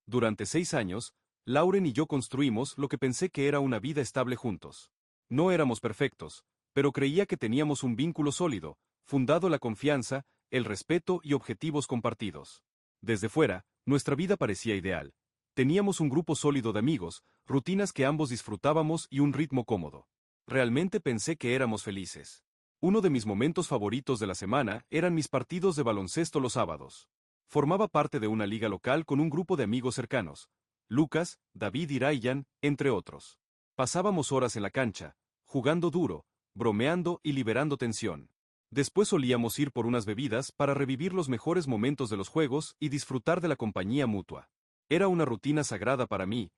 Durante 6 años, Lauren y yo construimos lo que pensé que era una vida estable juntos. No éramos perfectos, pero creía que teníamos un vínculo sólido, fundado en la confianza, el respeto y objetivos compartidos. Desde fuera, nuestra vida parecía ideal. Teníamos un grupo sólido de amigos, rutinas que ambos disfrutábamos y un ritmo cómodo. Realmente pensé que éramos felices. Uno de mis momentos favoritos de la semana eran mis partidos de baloncesto los sábados. Formaba parte de una liga local con un grupo de amigos cercanos, Lucas, David y Ryan, entre otros. Pasábamos horas en la cancha, jugando duro, bromeando y liberando tensión. Después solíamos ir por unas bebidas para revivir los mejores momentos de los juegos y disfrutar de la compañía mutua. Era una rutina sagrada para mí,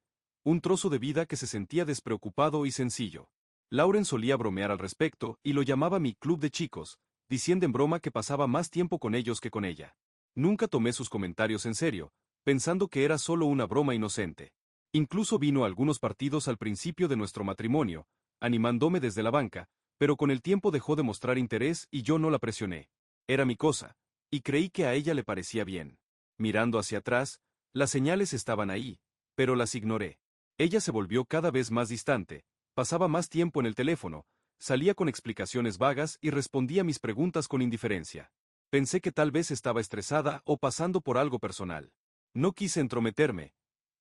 un trozo de vida que se sentía despreocupado y sencillo. Lauren solía bromear al respecto y lo llamaba mi club de chicos, diciendo en broma que pasaba más tiempo con ellos que con ella. Nunca tomé sus comentarios en serio, pensando que era solo una broma inocente. Incluso vino a algunos partidos al principio de nuestro matrimonio, animándome desde la banca, pero con el tiempo dejó de mostrar interés y yo no la presioné. Era mi cosa, y creí que a ella le parecía bien. Mirando hacia atrás, las señales estaban ahí, pero las ignoré. Ella se volvió cada vez más distante, pasaba más tiempo en el teléfono, salía con explicaciones vagas y respondía mis preguntas con indiferencia. Pensé que tal vez estaba estresada o pasando por algo personal. No quise entrometerme,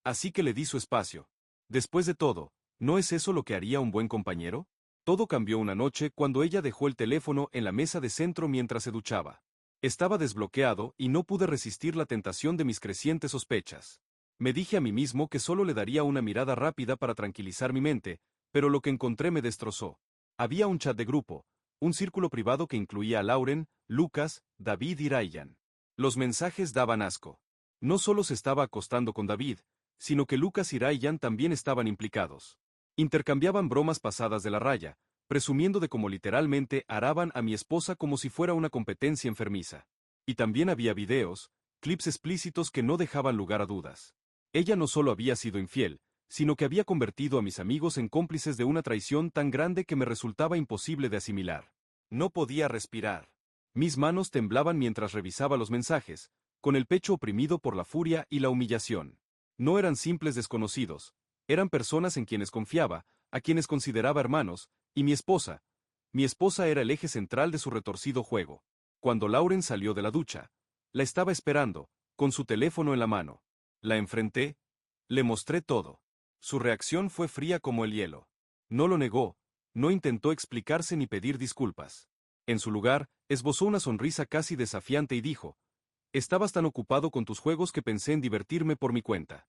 así que le di su espacio. Después de todo, ¿no es eso lo que haría un buen compañero? Todo cambió una noche cuando ella dejó el teléfono en la mesa de centro mientras se duchaba. Estaba desbloqueado y no pude resistir la tentación de mis crecientes sospechas. Me dije a mí mismo que solo le daría una mirada rápida para tranquilizar mi mente, pero lo que encontré me destrozó. Había un chat de grupo, un círculo privado que incluía a Lauren, Lucas, David y Ryan. Los mensajes daban asco. No solo se estaba acostando con David, sino que Lucas y Ryan también estaban implicados. Intercambiaban bromas pasadas de la raya, presumiendo de cómo literalmente araban a mi esposa como si fuera una competencia enfermiza. Y también había videos, clips explícitos que no dejaban lugar a dudas. Ella no solo había sido infiel, sino que había convertido a mis amigos en cómplices de una traición tan grande que me resultaba imposible de asimilar. No podía respirar. Mis manos temblaban mientras revisaba los mensajes, con el pecho oprimido por la furia y la humillación. No eran simples desconocidos, eran personas en quienes confiaba, a quienes consideraba hermanos, y mi esposa era el eje central de su retorcido juego. Cuando Lauren salió de la ducha, la estaba esperando, con su teléfono en la mano. La enfrenté, le mostré todo. Su reacción fue fría como el hielo. No lo negó, no intentó explicarse ni pedir disculpas. En su lugar, esbozó una sonrisa casi desafiante y dijo: «Estabas tan ocupado con tus juegos que pensé en divertirme por mi cuenta».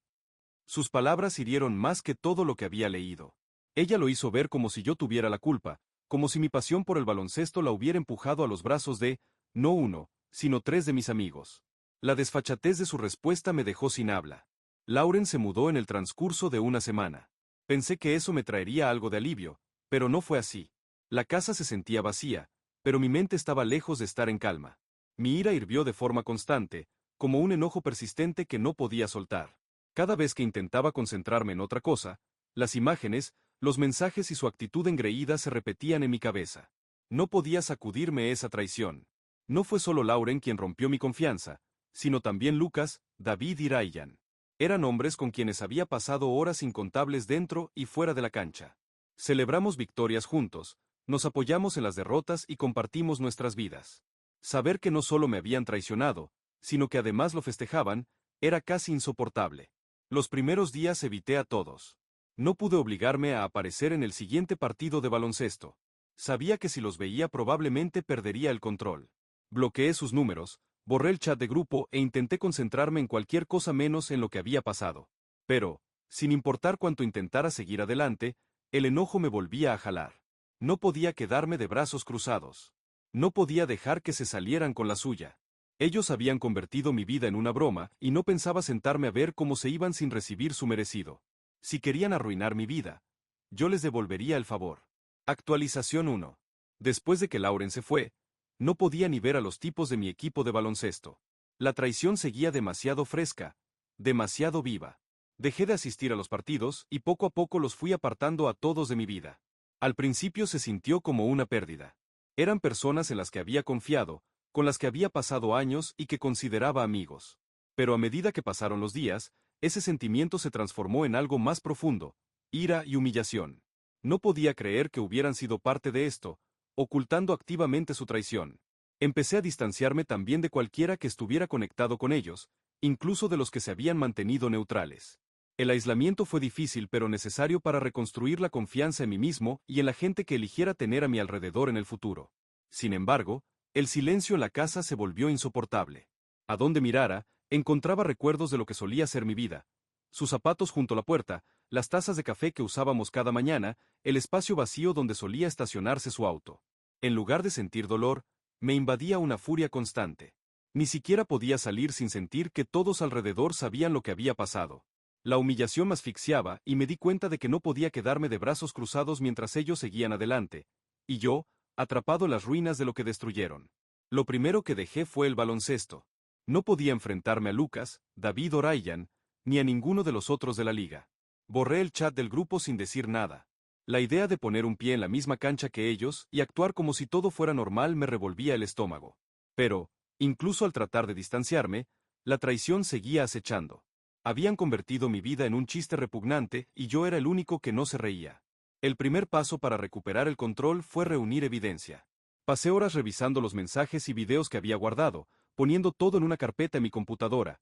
Sus palabras hirieron más que todo lo que había leído. Ella lo hizo ver como si yo tuviera la culpa, como si mi pasión por el baloncesto la hubiera empujado a los brazos de, no uno, sino 3 de mis amigos. La desfachatez de su respuesta me dejó sin habla. Lauren se mudó en el transcurso de una semana. Pensé que eso me traería algo de alivio, pero no fue así. La casa se sentía vacía, pero mi mente estaba lejos de estar en calma. Mi ira hirvió de forma constante, como un enojo persistente que no podía soltar. Cada vez que intentaba concentrarme en otra cosa, las imágenes, los mensajes y su actitud engreída se repetían en mi cabeza. No podía sacudirme esa traición. No fue solo Lauren quien rompió mi confianza, sino también Lucas, David y Ryan. Eran hombres con quienes había pasado horas incontables dentro y fuera de la cancha. Celebramos victorias juntos, nos apoyamos en las derrotas y compartimos nuestras vidas. Saber que no solo me habían traicionado, sino que además lo festejaban, era casi insoportable. Los primeros días evité a todos. No pude obligarme a aparecer en el siguiente partido de baloncesto. Sabía que si los veía probablemente perdería el control. Bloqueé sus números, borré el chat de grupo e intenté concentrarme en cualquier cosa menos en lo que había pasado. Pero, sin importar cuánto intentara seguir adelante, el enojo me volvía a jalar. No podía quedarme de brazos cruzados. No podía dejar que se salieran con la suya. Ellos habían convertido mi vida en una broma y no pensaba sentarme a ver cómo se iban sin recibir su merecido. Si querían arruinar mi vida, yo les devolvería el favor. Actualización 1. Después de que Lauren se fue, no podía ni ver a los tipos de mi equipo de baloncesto. La traición seguía demasiado fresca, demasiado viva. Dejé de asistir a los partidos y poco a poco los fui apartando a todos de mi vida. Al principio se sintió como una pérdida. Eran personas en las que había confiado, con las que había pasado años y que consideraba amigos. Pero a medida que pasaron los días, ese sentimiento se transformó en algo más profundo, ira y humillación. No podía creer que hubieran sido parte de esto, ocultando activamente su traición. Empecé a distanciarme también de cualquiera que estuviera conectado con ellos, incluso de los que se habían mantenido neutrales. El aislamiento fue difícil pero necesario para reconstruir la confianza en mí mismo y en la gente que eligiera tener a mi alrededor en el futuro. Sin embargo, el silencio en la casa se volvió insoportable. A donde mirara, encontraba recuerdos de lo que solía ser mi vida. Sus zapatos junto a la puerta, las tazas de café que usábamos cada mañana, el espacio vacío donde solía estacionarse su auto. En lugar de sentir dolor, me invadía una furia constante. Ni siquiera podía salir sin sentir que todos alrededor sabían lo que había pasado. La humillación me asfixiaba y me di cuenta de que no podía quedarme de brazos cruzados mientras ellos seguían adelante, y yo, atrapado en las ruinas de lo que destruyeron. Lo primero que dejé fue el baloncesto. No podía enfrentarme a Lucas, David o Ryan, ni a ninguno de los otros de la liga. Borré el chat del grupo sin decir nada. La idea de poner un pie en la misma cancha que ellos y actuar como si todo fuera normal me revolvía el estómago. Pero, incluso al tratar de distanciarme, la traición seguía acechando. Habían convertido mi vida en un chiste repugnante y yo era el único que no se reía. El primer paso para recuperar el control fue reunir evidencia. Pasé horas revisando los mensajes y videos que había guardado, poniendo todo en una carpeta en mi computadora.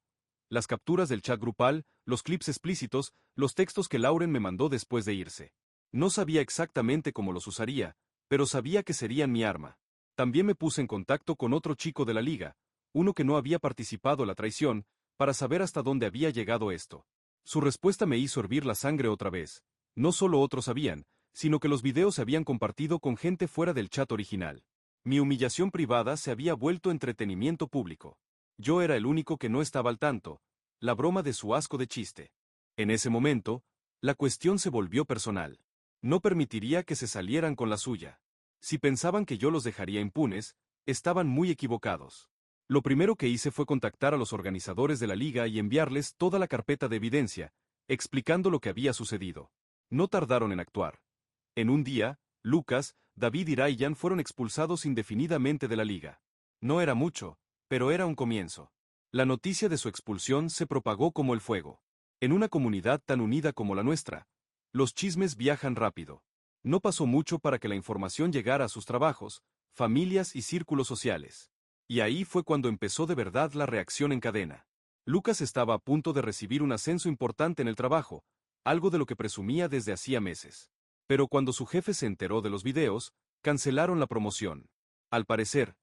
Las capturas del chat grupal, los clips explícitos, los textos que Lauren me mandó después de irse. No sabía exactamente cómo los usaría, pero sabía que serían mi arma. También me puse en contacto con otro chico de la liga, uno que no había participado en la traición, para saber hasta dónde había llegado esto. Su respuesta me hizo hervir la sangre otra vez. No solo otros sabían, sino que los videos se habían compartido con gente fuera del chat original. Mi humillación privada se había vuelto entretenimiento público. Yo era el único que no estaba al tanto, la broma de su asco de chiste. En ese momento, la cuestión se volvió personal. No permitiría que se salieran con la suya. Si pensaban que yo los dejaría impunes, estaban muy equivocados. Lo primero que hice fue contactar a los organizadores de la liga y enviarles toda la carpeta de evidencia, explicando lo que había sucedido. No tardaron en actuar. En un día, Lucas, David y Ryan fueron expulsados indefinidamente de la liga. No era mucho, pero era un comienzo. La noticia de su expulsión se propagó como el fuego. En una comunidad tan unida como la nuestra, los chismes viajan rápido. No pasó mucho para que la información llegara a sus trabajos, familias y círculos sociales. Y ahí fue cuando empezó de verdad la reacción en cadena. Lucas estaba a punto de recibir un ascenso importante en el trabajo, algo de lo que presumía desde hacía meses. Pero cuando su jefe se enteró de los videos, cancelaron la promoción. Al parecer,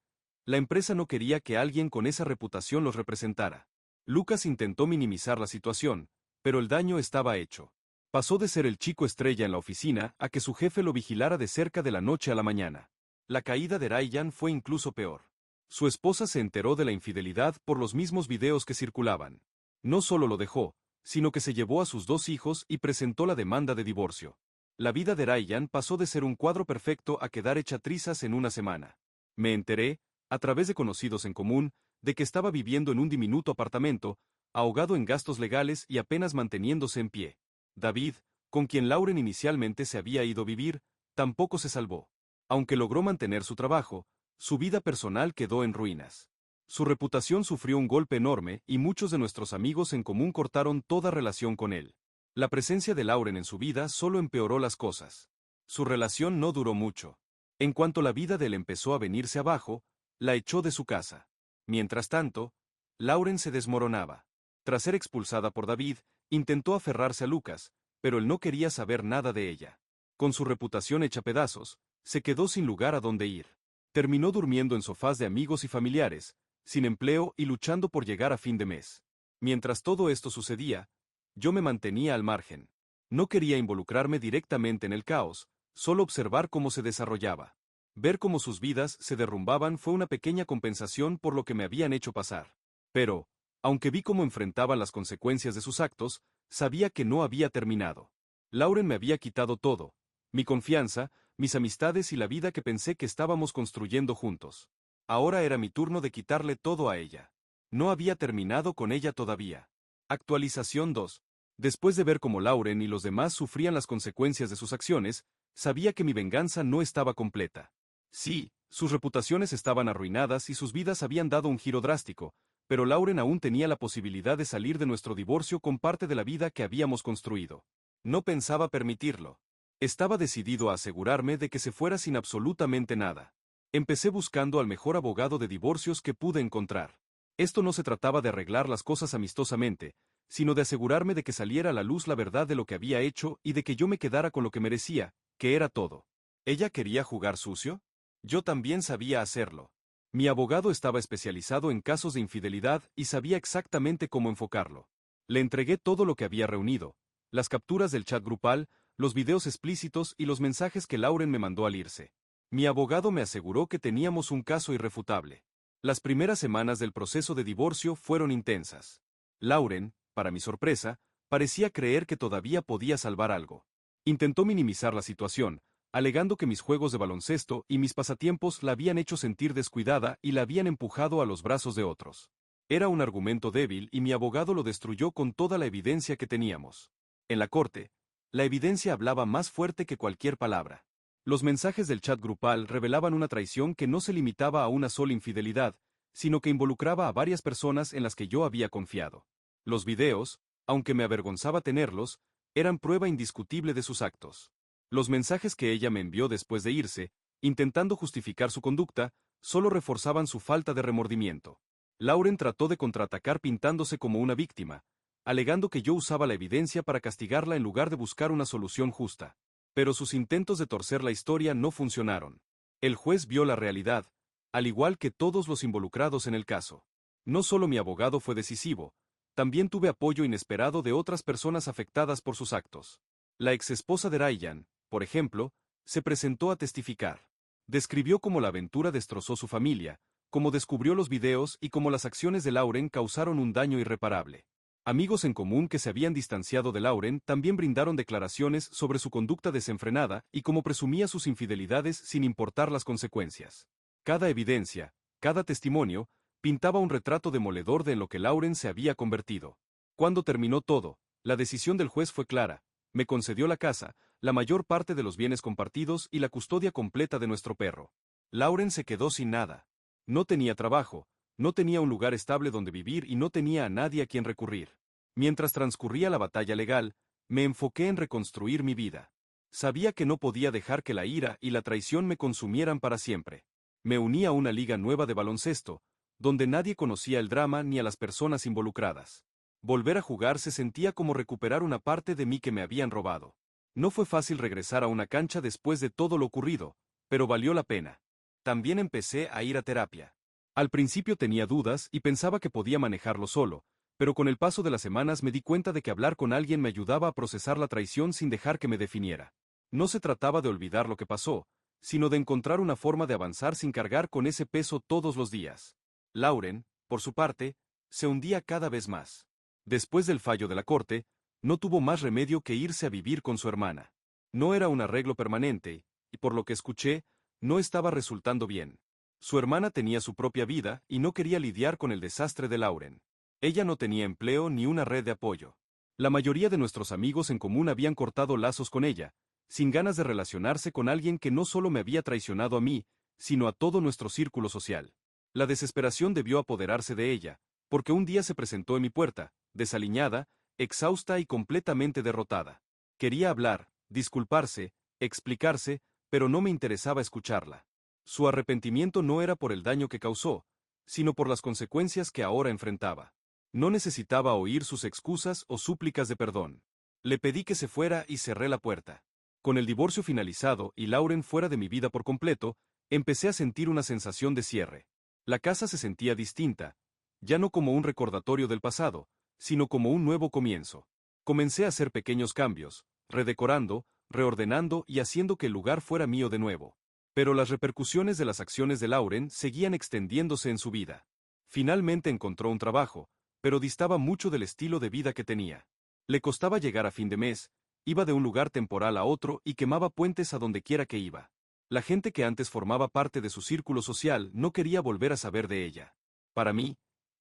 la empresa no quería que alguien con esa reputación los representara. Lucas intentó minimizar la situación, pero el daño estaba hecho. Pasó de ser el chico estrella en la oficina a que su jefe lo vigilara de cerca de la noche a la mañana. La caída de Ryan fue incluso peor. Su esposa se enteró de la infidelidad por los mismos videos que circulaban. No solo lo dejó, sino que se llevó a sus 2 hijos y presentó la demanda de divorcio. La vida de Ryan pasó de ser un cuadro perfecto a quedar hecha trizas en una semana. Me enteré, a través de conocidos en común, de que estaba viviendo en un diminuto apartamento, ahogado en gastos legales y apenas manteniéndose en pie. David, con quien Lauren inicialmente se había ido a vivir, tampoco se salvó. Aunque logró mantener su trabajo, su vida personal quedó en ruinas. Su reputación sufrió un golpe enorme y muchos de nuestros amigos en común cortaron toda relación con él. La presencia de Lauren en su vida solo empeoró las cosas. Su relación no duró mucho. En cuanto la vida de él empezó a venirse abajo, la echó de su casa. Mientras tanto, Lauren se desmoronaba. Tras ser expulsada por David, intentó aferrarse a Lucas, pero él no quería saber nada de ella. Con su reputación hecha pedazos, se quedó sin lugar a donde ir. Terminó durmiendo en sofás de amigos y familiares, sin empleo y luchando por llegar a fin de mes. Mientras todo esto sucedía, yo me mantenía al margen. No quería involucrarme directamente en el caos, solo observar cómo se desarrollaba. Ver cómo sus vidas se derrumbaban fue una pequeña compensación por lo que me habían hecho pasar. Pero, aunque vi cómo enfrentaban las consecuencias de sus actos, sabía que no había terminado. Lauren me había quitado todo, mi confianza, mis amistades y la vida que pensé que estábamos construyendo juntos. Ahora era mi turno de quitarle todo a ella. No había terminado con ella todavía. Actualización 2. Después de ver cómo Lauren y los demás sufrían las consecuencias de sus acciones, sabía que mi venganza no estaba completa. Sí, sus reputaciones estaban arruinadas y sus vidas habían dado un giro drástico, pero Lauren aún tenía la posibilidad de salir de nuestro divorcio con parte de la vida que habíamos construido. No pensaba permitirlo. Estaba decidido a asegurarme de que se fuera sin absolutamente nada. Empecé buscando al mejor abogado de divorcios que pude encontrar. Esto no se trataba de arreglar las cosas amistosamente, sino de asegurarme de que saliera a la luz la verdad de lo que había hecho y de que yo me quedara con lo que merecía, que era todo. ¿Ella quería jugar sucio? Yo también sabía hacerlo. Mi abogado estaba especializado en casos de infidelidad y sabía exactamente cómo enfocarlo. Le entregué todo lo que había reunido, las capturas del chat grupal, los videos explícitos y los mensajes que Lauren me mandó al irse. Mi abogado me aseguró que teníamos un caso irrefutable. Las primeras semanas del proceso de divorcio fueron intensas. Lauren, para mi sorpresa, parecía creer que todavía podía salvar algo. Intentó minimizar la situación, alegando que mis juegos de baloncesto y mis pasatiempos la habían hecho sentir descuidada y la habían empujado a los brazos de otros. Era un argumento débil y mi abogado lo destruyó con toda la evidencia que teníamos. En la corte, la evidencia hablaba más fuerte que cualquier palabra. Los mensajes del chat grupal revelaban una traición que no se limitaba a una sola infidelidad, sino que involucraba a varias personas en las que yo había confiado. Los videos, aunque me avergonzaba tenerlos, eran prueba indiscutible de sus actos. Los mensajes que ella me envió después de irse, intentando justificar su conducta, solo reforzaban su falta de remordimiento. Lauren trató de contraatacar pintándose como una víctima, alegando que yo usaba la evidencia para castigarla en lugar de buscar una solución justa. Pero sus intentos de torcer la historia no funcionaron. El juez vio la realidad, al igual que todos los involucrados en el caso. No solo mi abogado fue decisivo, también tuve apoyo inesperado de otras personas afectadas por sus actos. La exesposa de Ryan, por ejemplo, se presentó a testificar. Describió cómo la aventura destrozó su familia, cómo descubrió los videos y cómo las acciones de Lauren causaron un daño irreparable. Amigos en común que se habían distanciado de Lauren también brindaron declaraciones sobre su conducta desenfrenada y cómo presumía sus infidelidades sin importar las consecuencias. Cada evidencia, cada testimonio, pintaba un retrato demoledor de en lo que Lauren se había convertido. Cuando terminó todo, la decisión del juez fue clara: me concedió la casa, la mayor parte de los bienes compartidos y la custodia completa de nuestro perro. Lauren se quedó sin nada. No tenía trabajo, no tenía un lugar estable donde vivir y no tenía a nadie a quien recurrir. Mientras transcurría la batalla legal, me enfoqué en reconstruir mi vida. Sabía que no podía dejar que la ira y la traición me consumieran para siempre. Me uní a una liga nueva de baloncesto, donde nadie conocía el drama ni a las personas involucradas. Volver a jugar se sentía como recuperar una parte de mí que me habían robado. No fue fácil regresar a una cancha después de todo lo ocurrido, pero valió la pena. También empecé a ir a terapia. Al principio tenía dudas y pensaba que podía manejarlo solo, pero con el paso de las semanas me di cuenta de que hablar con alguien me ayudaba a procesar la traición sin dejar que me definiera. No se trataba de olvidar lo que pasó, sino de encontrar una forma de avanzar sin cargar con ese peso todos los días. Lauren, por su parte, se hundía cada vez más. Después del fallo de la corte, no tuvo más remedio que irse a vivir con su hermana. No era un arreglo permanente, y por lo que escuché, no estaba resultando bien. Su hermana tenía su propia vida y no quería lidiar con el desastre de Lauren. Ella no tenía empleo ni una red de apoyo. La mayoría de nuestros amigos en común habían cortado lazos con ella, sin ganas de relacionarse con alguien que no solo me había traicionado a mí, sino a todo nuestro círculo social. La desesperación debió apoderarse de ella, porque un día se presentó en mi puerta, desaliñada, exhausta y completamente derrotada. Quería hablar, disculparse, explicarse, pero no me interesaba escucharla. Su arrepentimiento no era por el daño que causó, sino por las consecuencias que ahora enfrentaba. No necesitaba oír sus excusas o súplicas de perdón. Le pedí que se fuera y cerré la puerta. Con el divorcio finalizado y Lauren fuera de mi vida por completo, empecé a sentir una sensación de cierre. La casa se sentía distinta, ya no como un recordatorio del pasado, sino como un nuevo comienzo. Comencé a hacer pequeños cambios, redecorando, reordenando y haciendo que el lugar fuera mío de nuevo. Pero las repercusiones de las acciones de Lauren seguían extendiéndose en su vida. Finalmente encontró un trabajo, pero distaba mucho del estilo de vida que tenía. Le costaba llegar a fin de mes, iba de un lugar temporal a otro y quemaba puentes a donde quiera que iba. La gente que antes formaba parte de su círculo social no quería volver a saber de ella. Para mí,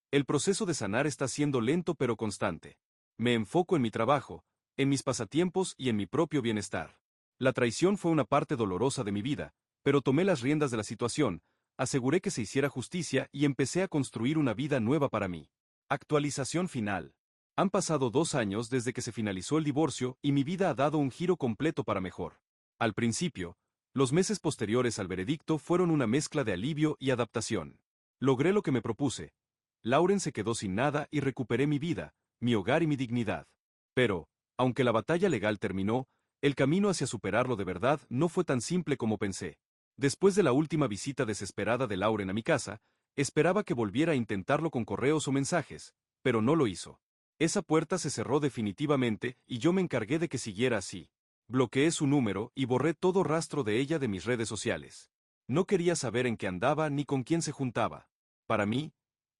el proceso de sanar está siendo lento pero constante. Me enfoco en mi trabajo, en mis pasatiempos y en mi propio bienestar. La traición fue una parte dolorosa de mi vida, pero tomé las riendas de la situación, aseguré que se hiciera justicia y empecé a construir una vida nueva para mí. Actualización final. Han pasado 2 años desde que se finalizó el divorcio y mi vida ha dado un giro completo para mejor. Al principio, los meses posteriores al veredicto fueron una mezcla de alivio y adaptación. Logré lo que me propuse. Lauren se quedó sin nada y recuperé mi vida, mi hogar y mi dignidad. Pero, aunque la batalla legal terminó, el camino hacia superarlo de verdad no fue tan simple como pensé. Después de la última visita desesperada de Lauren a mi casa, esperaba que volviera a intentarlo con correos o mensajes, pero no lo hizo. Esa puerta se cerró definitivamente y yo me encargué de que siguiera así. Bloqueé su número y borré todo rastro de ella de mis redes sociales. No quería saber en qué andaba ni con quién se juntaba. Para mí,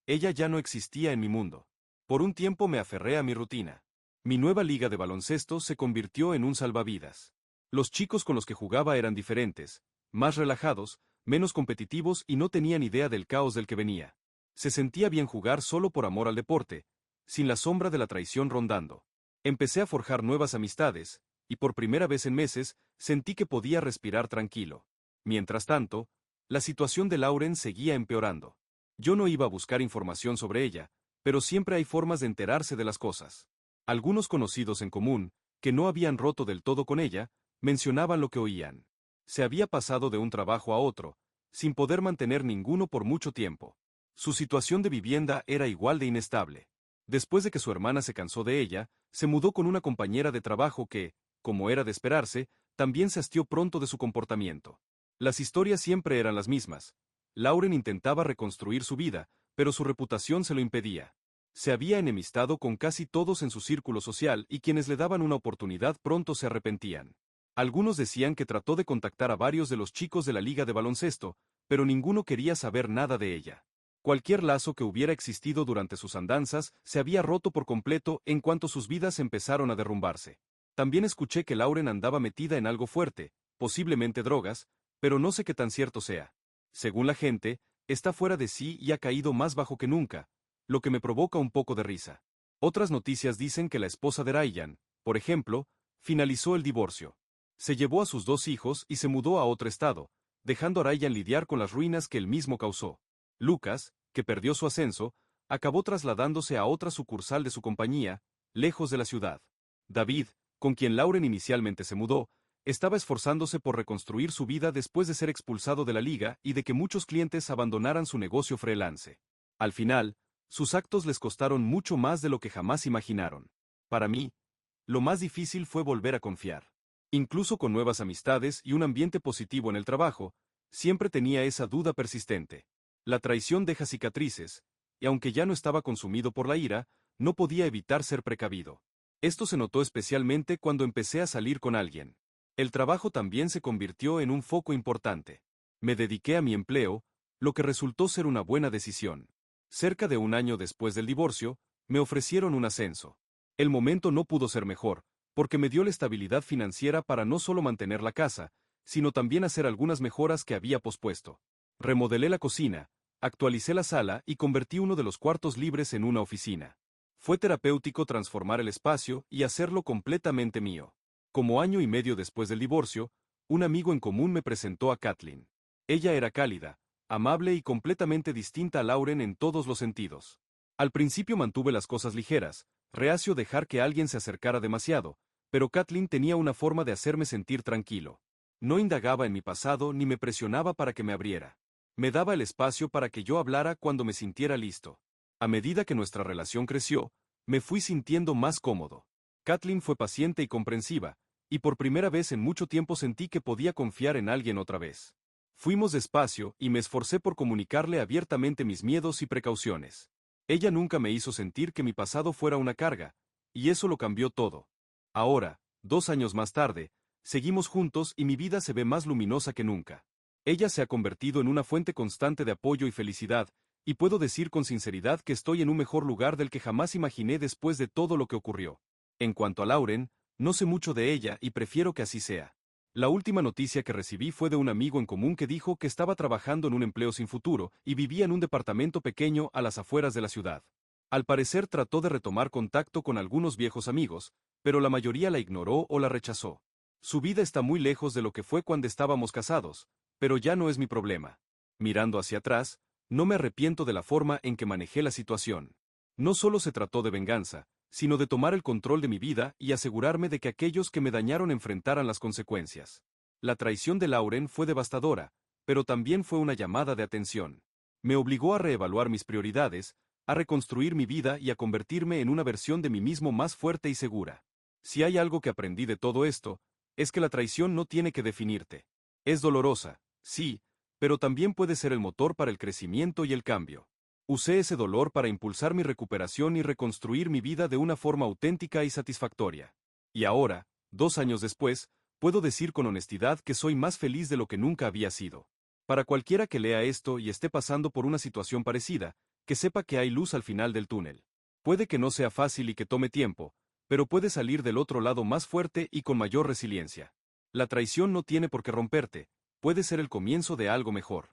ella ya no existía en mi mundo. Por un tiempo me aferré a mi rutina. Mi nueva liga de baloncesto se convirtió en un salvavidas. Los chicos con los que jugaba eran diferentes, más relajados, menos competitivos y no tenían idea del caos del que venía. Se sentía bien jugar solo por amor al deporte, sin la sombra de la traición rondando. Empecé a forjar nuevas amistades, y por primera vez en meses, sentí que podía respirar tranquilo. Mientras tanto, la situación de Lauren seguía empeorando. Yo no iba a buscar información sobre ella, pero siempre hay formas de enterarse de las cosas. Algunos conocidos en común, que no habían roto del todo con ella, mencionaban lo que oían. Se había pasado de un trabajo a otro, sin poder mantener ninguno por mucho tiempo. Su situación de vivienda era igual de inestable. Después de que su hermana se cansó de ella, se mudó con una compañera de trabajo que, como era de esperarse, también se hastió pronto de su comportamiento. Las historias siempre eran las mismas. Lauren intentaba reconstruir su vida, pero su reputación se lo impedía. Se había enemistado con casi todos en su círculo social y quienes le daban una oportunidad pronto se arrepentían. Algunos decían que trató de contactar a varios de los chicos de la liga de baloncesto, pero ninguno quería saber nada de ella. Cualquier lazo que hubiera existido durante sus andanzas se había roto por completo en cuanto sus vidas empezaron a derrumbarse. También escuché que Lauren andaba metida en algo fuerte, posiblemente drogas, pero no sé qué tan cierto sea. Según la gente, está fuera de sí y ha caído más bajo que nunca, lo que me provoca un poco de risa. Otras noticias dicen que la esposa de Ryan, por ejemplo, finalizó el divorcio. Se llevó a sus 2 hijos y se mudó a otro estado, dejando a Ryan lidiar con las ruinas que él mismo causó. Lucas, que perdió su ascenso, acabó trasladándose a otra sucursal de su compañía, lejos de la ciudad. David, con quien Lauren inicialmente se mudó, estaba esforzándose por reconstruir su vida después de ser expulsado de la liga y de que muchos clientes abandonaran su negocio freelance. Al final, sus actos les costaron mucho más de lo que jamás imaginaron. Para mí, lo más difícil fue volver a confiar. Incluso con nuevas amistades y un ambiente positivo en el trabajo, siempre tenía esa duda persistente. La traición deja cicatrices, y aunque ya no estaba consumido por la ira, no podía evitar ser precavido. Esto se notó especialmente cuando empecé a salir con alguien. El trabajo también se convirtió en un foco importante. Me dediqué a mi empleo, lo que resultó ser una buena decisión. Cerca de un año después del divorcio, me ofrecieron un ascenso. El momento no pudo ser mejor, porque me dio la estabilidad financiera para no solo mantener la casa, sino también hacer algunas mejoras que había pospuesto. Remodelé la cocina, actualicé la sala y convertí uno de los cuartos libres en una oficina. Fue terapéutico transformar el espacio y hacerlo completamente mío. Como año y medio después del divorcio, un amigo en común me presentó a Kathleen. Ella era cálida, amable y completamente distinta a Lauren en todos los sentidos. Al principio mantuve las cosas ligeras, reacio dejar que alguien se acercara demasiado, pero Kathleen tenía una forma de hacerme sentir tranquilo. No indagaba en mi pasado ni me presionaba para que me abriera. Me daba el espacio para que yo hablara cuando me sintiera listo. A medida que nuestra relación creció, me fui sintiendo más cómodo. Kathleen fue paciente y comprensiva, y por primera vez en mucho tiempo sentí que podía confiar en alguien otra vez. Fuimos despacio y me esforcé por comunicarle abiertamente mis miedos y precauciones. Ella nunca me hizo sentir que mi pasado fuera una carga, y eso lo cambió todo. Ahora, 2 años más tarde, seguimos juntos y mi vida se ve más luminosa que nunca. Ella se ha convertido en una fuente constante de apoyo y felicidad, y puedo decir con sinceridad que estoy en un mejor lugar del que jamás imaginé después de todo lo que ocurrió. En cuanto a Lauren, no sé mucho de ella y prefiero que así sea. La última noticia que recibí fue de un amigo en común que dijo que estaba trabajando en un empleo sin futuro y vivía en un departamento pequeño a las afueras de la ciudad. Al parecer trató de retomar contacto con algunos viejos amigos, pero la mayoría la ignoró o la rechazó. Su vida está muy lejos de lo que fue cuando estábamos casados, pero ya no es mi problema. Mirando hacia atrás, no me arrepiento de la forma en que manejé la situación. No solo se trató de venganza, sino de tomar el control de mi vida y asegurarme de que aquellos que me dañaron enfrentaran las consecuencias. La traición de Lauren fue devastadora, pero también fue una llamada de atención. Me obligó a reevaluar mis prioridades, a reconstruir mi vida y a convertirme en una versión de mí mismo más fuerte y segura. Si hay algo que aprendí de todo esto, es que la traición no tiene que definirte. Es dolorosa, sí, pero también puede ser el motor para el crecimiento y el cambio. Usé ese dolor para impulsar mi recuperación y reconstruir mi vida de una forma auténtica y satisfactoria. Y ahora, 2 años después, puedo decir con honestidad que soy más feliz de lo que nunca había sido. Para cualquiera que lea esto y esté pasando por una situación parecida, que sepa que hay luz al final del túnel. Puede que no sea fácil y que tome tiempo, pero puede salir del otro lado más fuerte y con mayor resiliencia. La traición no tiene por qué romperte, puede ser el comienzo de algo mejor.